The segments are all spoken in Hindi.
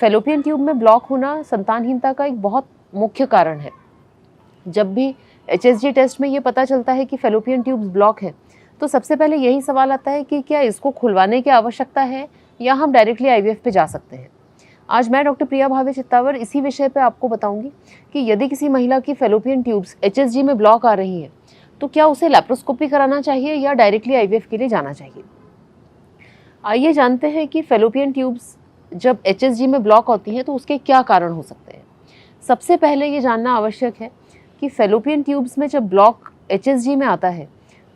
फेलोपियन ट्यूब में ब्लॉक होना संतानहीनता का एक बहुत मुख्य कारण है। जब भी HSG टेस्ट में ये पता चलता है कि फेलोपियन ट्यूब्स ब्लॉक है, तो सबसे पहले यही सवाल आता है कि क्या इसको खुलवाने की आवश्यकता है या हम डायरेक्टली IVF पे जा सकते हैं। आज मैं डॉक्टर प्रिया भावे चित्तावर इसी विषय पे आपको बताऊंगी कि यदि किसी महिला की फेलोपियन ट्यूब्स HSG में ब्लॉक आ रही है, तो क्या उसे लैप्रोस्कोपी कराना चाहिए या डायरेक्टली IVF के लिए जाना चाहिए। आइए जानते हैं कि फेलोपियन ट्यूब्स जब HSG में ब्लॉक होती हैं तो उसके क्या कारण हो सकते हैं। सबसे पहले ये जानना आवश्यक है कि फेलोपियन ट्यूब्स में जब ब्लॉक HSG में आता है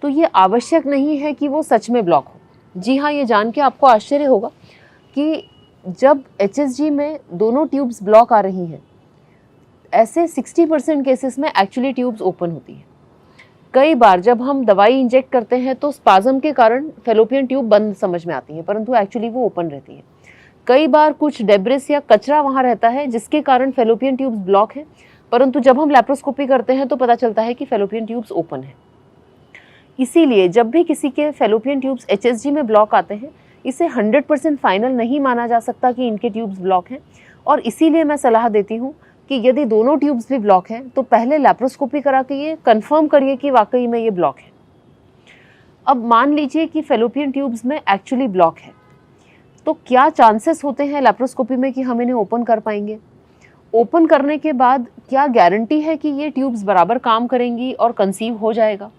तो ये आवश्यक नहीं है कि वो सच में ब्लॉक हो। जी हाँ, ये जान के आपको आश्चर्य होगा कि जब HSG में दोनों ट्यूब्स ब्लॉक आ रही हैं, ऐसे 60% केसेस में एक्चुअली ट्यूब्स ओपन होती हैं। कई बार जब हम दवाई इंजेक्ट करते हैं तो स्पाज्म के कारण फेलोपियन ट्यूब बंद समझ में आती हैं, परंतु एक्चुअली वो ओपन रहती हैं। कई बार कुछ डेब्रिस या कचरा वहाँ रहता है जिसके कारण फेलोपियन ट्यूब्स ब्लॉक हैं, परंतु जब हम लैप्रोस्कोपी करते हैं तो पता चलता है कि फेलोपियन ट्यूब्स ओपन है। इसीलिए जब भी किसी के फेलोपियन ट्यूब्स HSG में ब्लॉक आते हैं, इसे 100% फाइनल नहीं माना जा सकता कि इनके ट्यूब्स ब्लॉक हैं, और इसीलिए मैं सलाह देती हूँ कि यदि दोनों ट्यूब्स भी ब्लॉक हैं तो पहले लैप्रोस्कोपी करा के ये कंफर्म करिए कि वाकई में ये ब्लॉक है। अब मान लीजिए कि फेलोपियन ट्यूब्स में एक्चुअली ब्लॉक है, तो क्या चांसेस होते हैं लैप्रोस्कोपी में कि हम इन्हें ओपन कर पाएंगे। ओपन करने के बाद क्या गारंटी है कि ये ट्यूब्स बराबर काम करेंगी और कंसीव हो जाएगा।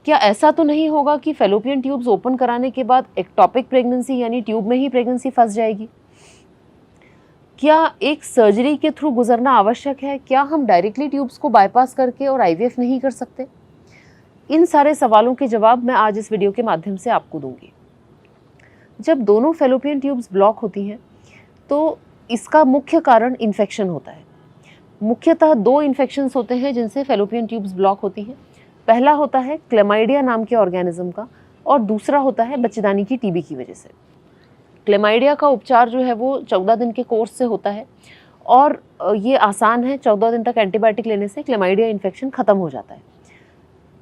क्या ऐसा तो नहीं होगा कि फेलोपियन ट्यूब्स ओपन कराने के बाद एक्टोपिक प्रेगनेंसी यानी ट्यूब में ही प्रेगनेंसी फंस जाएगी। क्या एक सर्जरी के थ्रू गुजरना आवश्यक है। क्या हम डायरेक्टली ट्यूब्स को बाईपास करके और IVF नहीं कर सकते। इन सारे सवालों के जवाब मैं आज इस वीडियो के माध्यम से आपको दूंगी। जब दोनों फेलोपियन ट्यूब्स ब्लॉक होती हैं तो इसका मुख्य कारण इन्फेक्शन होता है। मुख्यतः 2 इन्फेक्शंस होते हैं जिनसे फेलोपियन ट्यूब्स ब्लॉक होती हैं। पहला होता है क्लेमाइडिया नाम के ऑर्गेनिज्म का, और दूसरा होता है बच्चेदानी की TB की वजह से। क्लेमाइडिया का उपचार जो है वो 14 दिन के कोर्स से होता है और ये आसान है। 14 दिन तक एंटीबायोटिक लेने से क्लेमाइडिया इन्फेक्शन ख़त्म हो जाता है।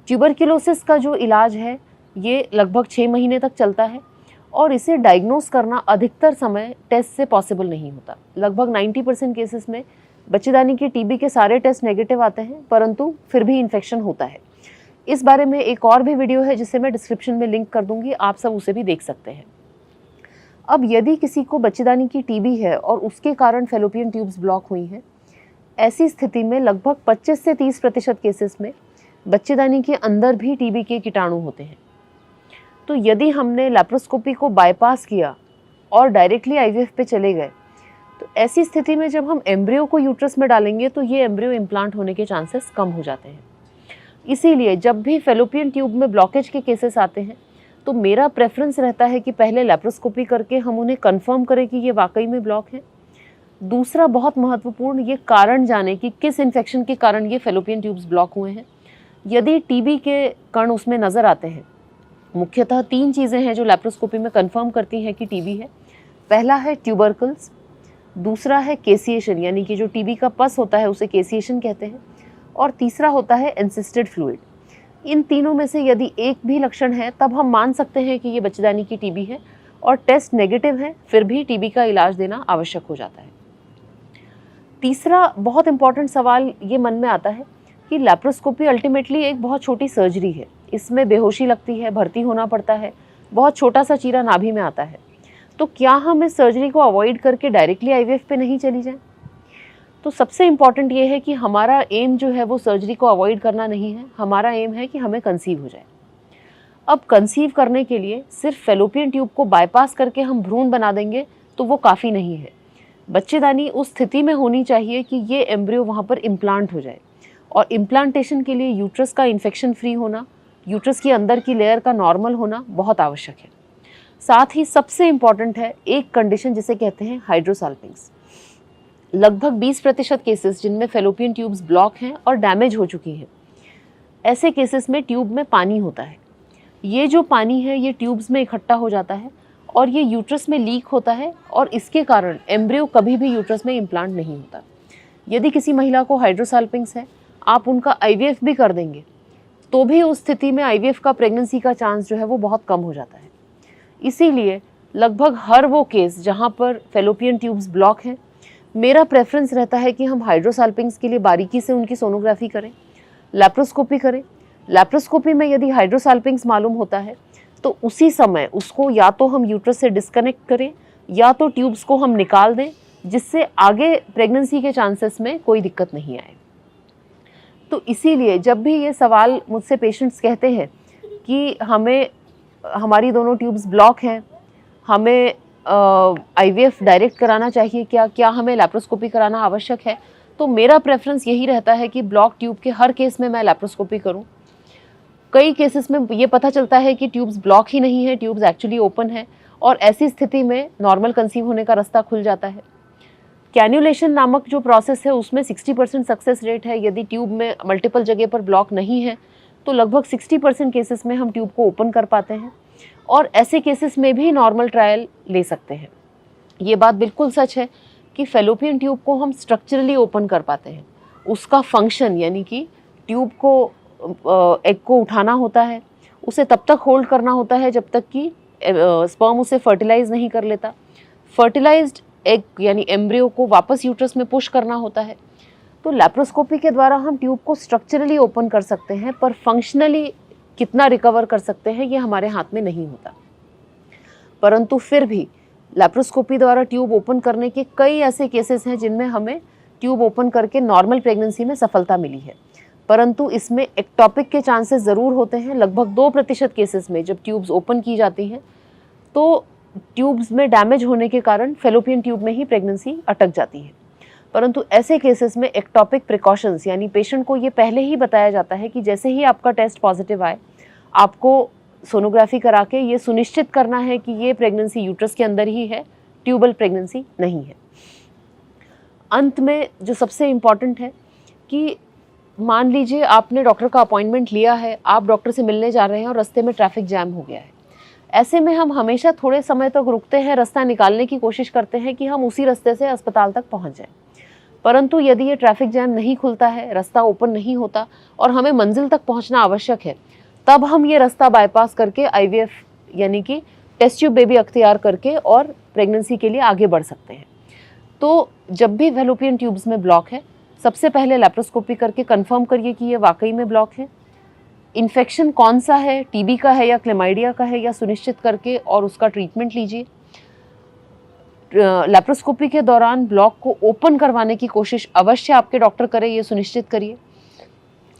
ट्यूबरक्यूलोसिस का जो इलाज है ये लगभग 6 महीने तक चलता है और इसे डायग्नोस करना अधिकतर समय टेस्ट से पॉसिबल नहीं होता। लगभग 90% केसेस में बच्चेदानी की TB के सारे टेस्ट नेगेटिव आते हैं, परंतु फिर भी इन्फेक्शन होता है। इस बारे में एक और भी वीडियो है जिसे मैं डिस्क्रिप्शन में लिंक कर दूंगी, आप सब उसे भी देख सकते हैं। अब यदि किसी को बच्चेदानी की TB है और उसके कारण फेलोपियन ट्यूब्स ब्लॉक हुई हैं, ऐसी स्थिति में लगभग 25 से 30% केसेस में बच्चेदानी के अंदर भी TB के कीटाणु होते हैं। तो यदि हमने लैप्रोस्कोपी को बाईपास किया और डायरेक्टली IVF पे चले गए, तो ऐसी स्थिति में जब हम एम्ब्रियो को यूट्रस में डालेंगे तो ये एम्ब्रियो इम्प्लांट होने के चांसेस कम हो जाते हैं। इसीलिए जब भी फेलोपियन ट्यूब में ब्लॉकेज के केसेस आते हैं तो मेरा प्रेफरेंस रहता है कि पहले लैप्रोस्कोपी करके हम उन्हें कंफर्म करें कि ये वाकई में ब्लॉक है। दूसरा बहुत महत्वपूर्ण, ये कारण जाने कि किस इन्फेक्शन के कारण ये फेलोपियन ट्यूब्स ब्लॉक हुए हैं। यदि TB के कण उसमें नज़र आते हैं, मुख्यतः 3 चीज़ें हैं जो लैप्रोस्कोपी में कंफर्म करती हैं कि TB है। पहला है ट्यूबरकल्स, दूसरा है केसिएशन यानी कि जो TB का पस होता है उसे केसिएशन कहते हैं, और तीसरा होता है एंसिस्टेड फ्लूइड। इन तीनों में से यदि एक भी लक्षण है तब हम मान सकते हैं कि ये बच्चेदानी की TB है, और टेस्ट नेगेटिव है फिर भी TB का इलाज देना आवश्यक हो जाता है। तीसरा बहुत इंपॉर्टेंट सवाल ये मन में आता है कि लैप्रोस्कोपी अल्टीमेटली एक बहुत छोटी सर्जरी है। इसमें बेहोशी लगती है, भर्ती होना पड़ता है, बहुत छोटा सा चीरा नाभि में आता है। तो क्या हम इस सर्जरी को अवॉइड करके डायरेक्टली IVF पे नहीं चली जाएं? तो सबसे इम्पॉर्टेंट ये है कि हमारा एम जो है वो सर्जरी को अवॉइड करना नहीं है, हमारा एम है कि हमें कंसीव हो जाए। अब कंसीव करने के लिए सिर्फ फेलोपियन ट्यूब को बाईपास करके हम भ्रूण बना देंगे तो वो काफ़ी नहीं है। बच्चेदानी उस स्थिति में होनी चाहिए कि ये एम्ब्रियो वहाँ पर इम्प्लांट हो जाए, और इम्प्लांटेशन के लिए यूट्रस का इन्फेक्शन फ्री होना, यूट्रस की अंदर की लेयर का नॉर्मल होना बहुत आवश्यक है। साथ ही सबसे इम्पॉर्टेंट है एक कंडीशन जिसे कहते हैं हाइड्रोसाल्पिंग्स। लगभग 20% केसेस जिनमें फेलोपियन ट्यूब्स ब्लॉक हैं और डैमेज हो चुकी हैं, ऐसे केसेस में ट्यूब में पानी होता है। ये जो पानी है ये ट्यूब्स में इकट्ठा हो जाता है और ये यूट्रस में लीक होता है, और इसके कारण एम्ब्रियो कभी भी यूट्रस में इम्प्लांट नहीं होता। यदि किसी महिला को हाइड्रोसाल्पिंग्स है, आप उनका IVF भी कर देंगे तो भी उस स्थिति में IVF का प्रेगनेंसी का चांस जो है वो बहुत कम हो जाता है। इसीलिए लगभग हर वो केस जहाँ पर फेलोपियन ट्यूब्स ब्लॉक हैं, मेरा प्रेफरेंस रहता है कि हम हाइड्रोसाल्पिंग्स के लिए बारीकी से उनकी सोनोग्राफी करें, लैप्रोस्कोपी करें। लैप्रोस्कोपी में यदि हाइड्रोसाल्पिंग्स मालूम होता है तो उसी समय उसको या तो हम यूट्रस से डिस्कनेक्ट करें या तो ट्यूब्स को हम निकाल दें, जिससे आगे प्रेगनेंसी के चांसेस में कोई दिक्कत नहीं आए। तो इसीलिए जब भी ये सवाल मुझसे पेशेंट्स कहते हैं कि हमें हमारी दोनों ट्यूब्स ब्लॉक हैं, हमें आईवीएफ डायरेक्ट कराना चाहिए क्या हमें लैप्रोस्कोपी कराना आवश्यक है, तो मेरा प्रेफरेंस यही रहता है कि ब्लॉक ट्यूब के हर केस में मैं लैप्रोस्कोपी करूं। कई केसेस में ये पता चलता है कि ट्यूब्स ब्लॉक ही नहीं है, ट्यूब्स एक्चुअली ओपन है, और ऐसी स्थिति में नॉर्मल कंसीव होने का रास्ता खुल जाता है। कैन्युलेशन नामक जो प्रोसेस है उसमें 60% सक्सेस रेट है। यदि ट्यूब में मल्टीपल जगह पर ब्लॉक नहीं है तो लगभग 60% केसेस में हम ट्यूब को ओपन कर पाते हैं, और ऐसे केसेस में भी नॉर्मल ट्रायल ले सकते हैं। ये बात बिल्कुल सच है कि फेलोपियन ट्यूब को हम स्ट्रक्चरली ओपन कर पाते हैं। उसका फंक्शन यानी कि ट्यूब को एग को उठाना होता है, उसे तब तक होल्ड करना होता है जब तक कि स्पर्म उसे फर्टिलाइज नहीं कर लेता। फर्टिलाइज्ड एग यानी एम्ब्रियो को वापस यूट्रस में पुश करना होता है। तो लैप्रोस्कोपी के द्वारा हम ट्यूब को स्ट्रक्चरली ओपन कर सकते हैं, पर फंक्शनली कितना रिकवर कर सकते हैं ये हमारे हाथ में नहीं होता। परंतु फिर भी लैप्रोस्कोपी द्वारा ट्यूब ओपन करने के कई ऐसे केसेस हैं जिनमें हमें ट्यूब ओपन करके नॉर्मल प्रेगनेंसी में सफलता मिली है। परंतु इसमें एक्टॉपिक के चांसेस ज़रूर होते हैं। लगभग 2% केसेस में जब ट्यूब्स ओपन की जाती हैं तो ट्यूब्स में डैमेज होने के कारण फेलोपियन ट्यूब में ही प्रेगनेंसी अटक जाती है। परंतु ऐसे केसेस में एक्टॉपिक प्रिकॉशंस यानी पेशेंट को ये पहले ही बताया जाता है कि जैसे ही आपका टेस्ट पॉजिटिव आए आपको सोनोग्राफी करा के ये सुनिश्चित करना है कि ये प्रेगनेंसी यूट्रस के अंदर ही है, ट्यूबल प्रेगनेंसी नहीं है। अंत में जो सबसे इम्पॉर्टेंट है कि मान लीजिए आपने डॉक्टर का अपॉइंटमेंट लिया है, आप डॉक्टर से मिलने जा रहे हैं और रास्ते में ट्रैफिक जैम हो गया है। ऐसे में हम हमेशा थोड़े समय तक रुकते हैं, रास्ता निकालने की कोशिश करते हैं कि हम उसी रास्ते से अस्पताल तक पहुंच जाएं। परंतु यदि ये ट्रैफिक जैम नहीं खुलता है, रास्ता ओपन नहीं होता और हमें मंजिल तक पहुंचना आवश्यक है, तब हम ये रास्ता बाईपास करके आईवीएफ यानी कि टेस्ट ट्यूब बेबी अख्तियार करके और प्रेगनेंसी के लिए आगे बढ़ सकते हैं। तो जब भी फेलोपियन ट्यूब्स में ब्लॉक है, सबसे पहले लैप्रोस्कोपी करके कंफर्म करिए कि ये वाकई में ब्लॉक है। इन्फेक्शन कौन सा है, टीबी का है या क्लेमाइडिया का है, या सुनिश्चित करके और उसका ट्रीटमेंट लीजिए। लैप्रोस्कोपी के दौरान ब्लॉक को ओपन करवाने की कोशिश अवश्य आपके डॉक्टर करें, ये सुनिश्चित करिए।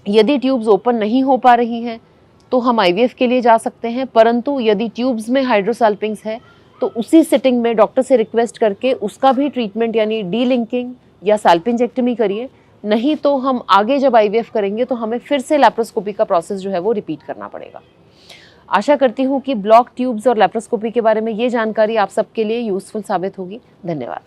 यदि ट्यूब्स ओपन नहीं हो पा रही हैं तो हम आईवीएफ के लिए जा सकते हैं, परंतु यदि ट्यूब्स में हाइड्रोसाल्पिंग्स है तो उसी सिटिंग में डॉक्टर से रिक्वेस्ट करके उसका भी ट्रीटमेंट यानी डीलिंकिंग या साल्पिंजेक्टमी करिए। नहीं तो हम आगे जब आईवीएफ करेंगे तो हमें फिर से लैप्रोस्कोपी का प्रोसेस जो है वो रिपीट करना पड़ेगा। आशा करती हूँ कि ब्लॉक ट्यूब्स और लैप्रोस्कोपी के बारे में ये जानकारी आप सबके लिए यूजफुल साबित होगी। धन्यवाद।